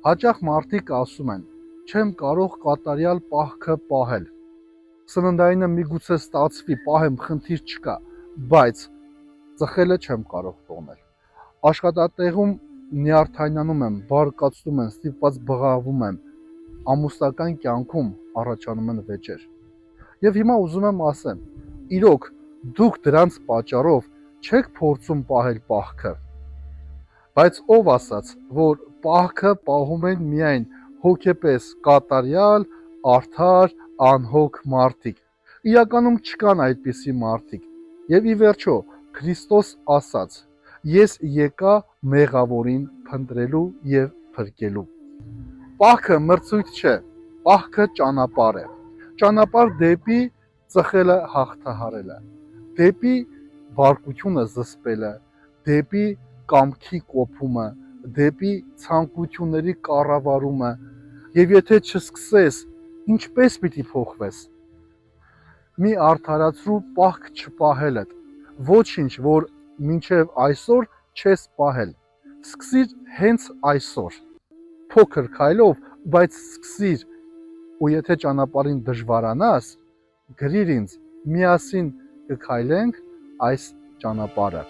Հաճախ մարդիկ ասում են. չեմ կարող կատարյալ պահքը պահել։ Սննդայինը միգուցե ստացվի, պահեմ, խնդիր չկա, բայց ծխելը չեմ կարող թողնել։ Աշխատատեղում նյարդայնանում եմ, բարկացնում եմ, ստիպված բղավում եմ, ամուսնական կյանքում առաջանում են վեճեր։ Եվ հիմա ուզում եմ ասեմ, իրոք դուք դրանց պատճառով չեք փորձում պահել պահքը, բայց ով ասաց, որ պահքը պահում են միայն հոգեպես կատարյալ, արդար, անհոգ մարդիկ։ Իրականում չկան այդպիսի մարդիկ։ Եվ ի վերջո, Քրիստոս ասաց. ես եկա մեղավորին փնտրելու եւ փրկելու։ Պահքը մրցույթ չէ, պահքը ճանապարհ է։ Ճանապարհ դեպի ծխելը հաղթահարելը, դեպի բարկությունը զսպելը, դեպի կամքի կոփումը, դեպի ցանկությունների կառավարումը, եւ եթե չսկսես, ինչպես պիտի փոխվես։ Մի արդարացրու պահք չպահելդ, ոչինչ, որ մինչև այսօր չես պահել։ Սկսիր հենց այսօր, փոքր քայլով, բայց սկսիր, ու եթե ճանապարհին դժվարանաս, գրիր ինձ, միասին կքայլենք այս ճանապարհը։